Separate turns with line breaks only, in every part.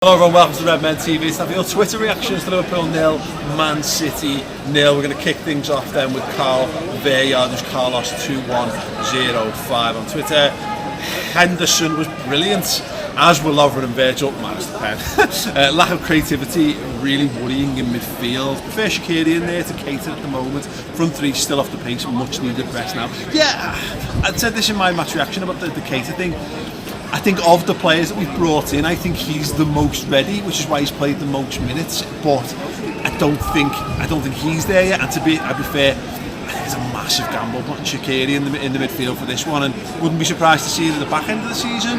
Hello everyone, welcome to Redmen TV. It's time for your Twitter reactions to Liverpool 0, Man City 0. We're going to kick things off then with Carl Veryard, who's Carlos 2105 on Twitter. Henderson was brilliant, as were Lovren and Virgil, minus the pen. Lack of creativity, really worrying in midfield. Prefer Shaqiri in there to cater at the moment. Front three still off the pace, much needed rest now. Yeah, I said this in my match reaction about the cater thing. I think of the players that we've brought in, I think he's the most ready, which is why he's played the most minutes. But I don't think he's there yet. And I'd be fair, I think it's a massive gamble putting Shaqiri in the midfield for this one, and wouldn't be surprised to see it at the back end of the season.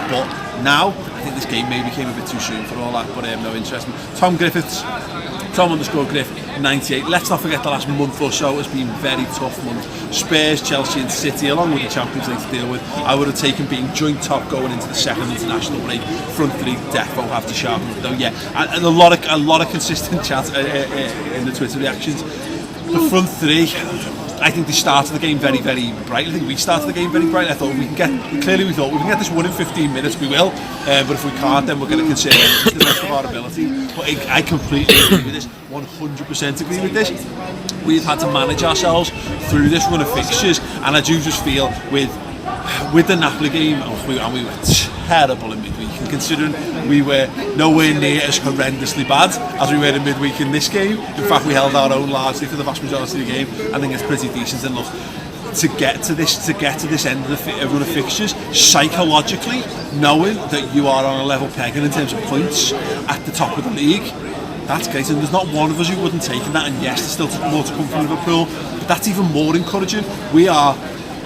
But now, I think this game maybe came a bit too soon for all that. But no interest. Tom Griffiths, Tom_Griff 98. Let's not forget the last month or so has been very tough month. Spurs, Chelsea and City, along with the Champions League to deal with. I would have taken being joint top going into the second international break. Front three defo have to sharpen up though. Yeah, and a lot of consistent chat in the Twitter reactions. The front three, I think they started the game very, very brightly. I think we started the game very brightly. I thought we thought we can get this one in 15 minutes, we will. But if we can't, then we're going to consider it to the best of our ability. But I completely agree with this, 100% agree with this. We've had to manage ourselves through this run of fixtures, and I do just feel with the Napoli game, and we were terrible in midweek, and considering we were nowhere near as horrendously bad as we were in midweek in this game. In fact, we held our own largely for the vast majority of the game. I think it's pretty decent. And look, to get to this end of the run of fixtures, psychologically, knowing that you are on a level pegging in terms of points at the top of the league, that's great. And there's not one of us who wouldn't take that. And yes, there's still more to come from Liverpool, but that's even more encouraging. We are,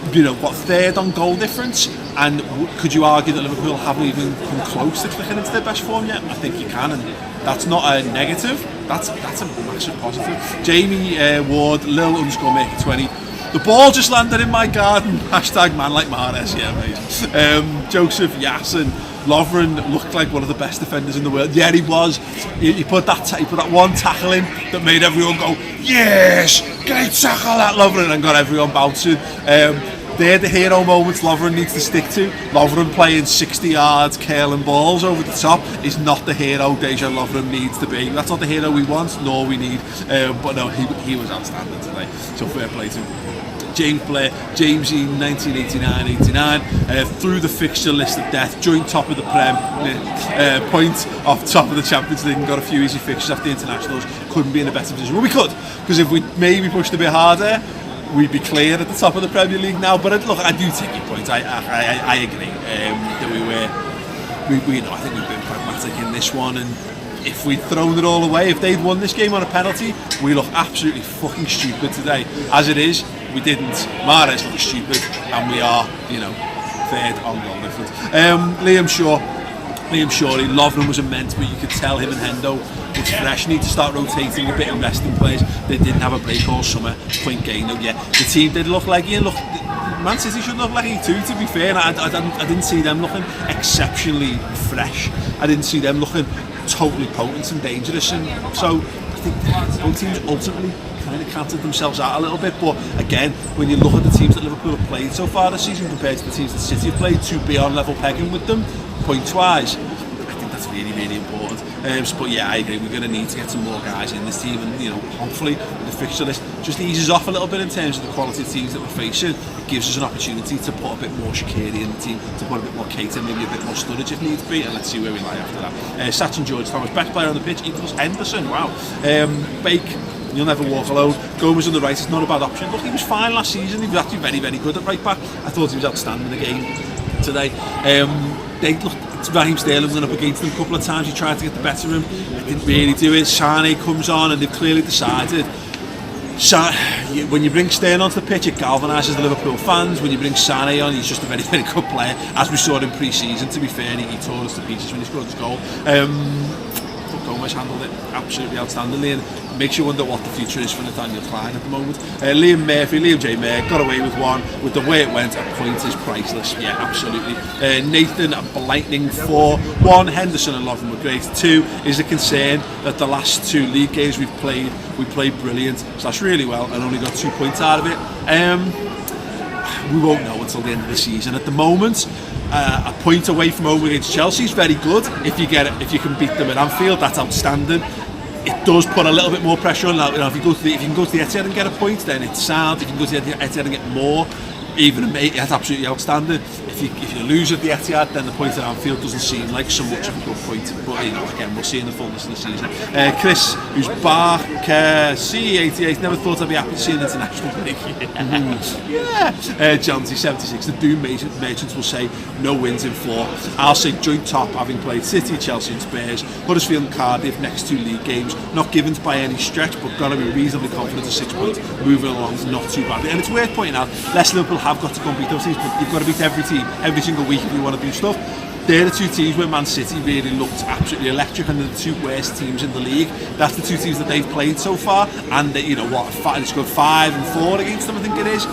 third on goal difference, and could you argue that Liverpool haven't even come close to clicking into their best form yet? I think you can, and that's not a negative. That's a massive positive. Jamie Ward, Lil_Make20. The ball just landed in my garden. Hashtag man like Mahrez. Yeah, amazing. Joseph Yasin. Lovren looked like one of the best defenders in the world. Yeah, he was. He put that one tackle in that made everyone go, yes, great tackle that Lovren, and got everyone bouncing. They're the hero moments Lovren needs to stick to. Lovren playing 60 yards, curling balls over the top is not the hero Dejan Lovren needs to be. That's not the hero we want, nor we need. But no, he was outstanding today. So fair play to him. James Blair, Jamesy 1989-89, through the fixture list of death, joint top of the Prem, point off top of the Champions League, and got a few easy fixtures after the internationals. Couldn't be in a better position. Well, we could, because if we maybe pushed a bit harder, we'd be clear at the top of the Premier League now. But look, I do take your point. I agree that I think we've been pragmatic in this one, and if we'd thrown it all away, if they'd won this game on a penalty, we look absolutely fucking stupid today. As it is, we didn't. Mahrez looked stupid, and we are, third on goal difference. Liam Shawry, Lovren was immense, but you could tell him and Hendo was fresh. Need to start rotating a bit and resting players. They didn't have a break all summer. Point gain though. Yeah, the team did look like Man City should look like E2, to be fair. And I didn't see them looking exceptionally fresh. I didn't see them looking totally potent and dangerous, and so I think both teams ultimately kind of counted themselves out a little bit. But again, when you look at the teams that Liverpool have played so far this season compared to the teams that City have played, to be on level pegging with them points wise, I think that's really, really important. But yeah, I agree, we're going to need to get some more guys in this team, and hopefully with the fixture list just eases off a little bit in terms of the quality of teams that we're facing. It gives us an opportunity to put a bit more Shaqiri in the team, to put a bit more Keita, maybe a bit more Sturridge if needs be, and let's see where we lie after that. Sachin George Thomas, best player on the pitch equals Henderson. Wow. Bake, you'll never walk alone. Gomez on the right is not a bad option. Look, he was fine last season. He was actually very, very good at right back. I thought he was outstanding in the game today. Raheem Sterling went up against them a couple of times. He tried to get the better of him. He didn't really do it. Sane comes on, and they've clearly decided. When you bring Sterling onto the pitch, it galvanises the Liverpool fans. When you bring Sane on, he's just a very, very good player, as we saw in pre-season. To be fair, he tore us to pieces when he scored his goal. Gomez handled it absolutely outstandingly, and makes you wonder what the future is for Nathaniel Klein at the moment. Liam J. Mayer got away with one. With the way it went, a point is priceless. Yeah, absolutely. Nathan Lightning 4-1. Henderson and Lovren were great. 2 is a concern that the last 2 league games we played brilliant, / really well, and only got 2 points out of it. We won't know until the end of the season. At the moment, a point away from home against Chelsea is very good. If you can beat them at Anfield, that's outstanding. It does put a little bit more pressure on. If you can go to the Etihad and get a point, then it's sound. If you can go to the Etihad and get more, even that's absolutely outstanding. If you lose at the Etihad, then the point at Anfield doesn't seem like so much of a good point. But again, we'll see in the fullness of the season. Chris, who's back, C88, never thought I'd be happy to see an international break. Janty 76, the Doom merchants will say no wins in 4. I'll say joint top, having played City, Chelsea and Spurs. Huddersfield and Cardiff, next 2 league games, not given by any stretch, but got to be reasonably confident of 6 points, moving along not too badly. And it's worth pointing out, Liverpool have got to go and beat those teams, but you've got to beat every team every single week if you want to do stuff. They're the 2 teams where Man City really looked absolutely electric, and they're the 2 worst teams in the league. That's the 2 teams that they've played so far, and they, they scored 5 and 4 against them, I think it is.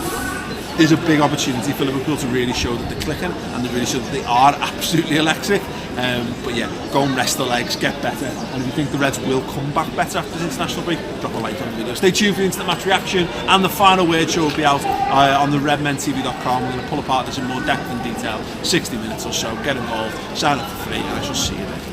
There's a big opportunity for Liverpool to really show that they're clicking and to really show that they are absolutely electric. But yeah, go and rest the legs, get better, and if you think the Reds will come back better after this international break, drop a like on the video. Stay tuned for the instant match reaction, and the final word show will be out on the redmentv.com. We're going to pull apart this in more depth and detail, 60 minutes or so. Get involved, sign up for free, and I shall see you there.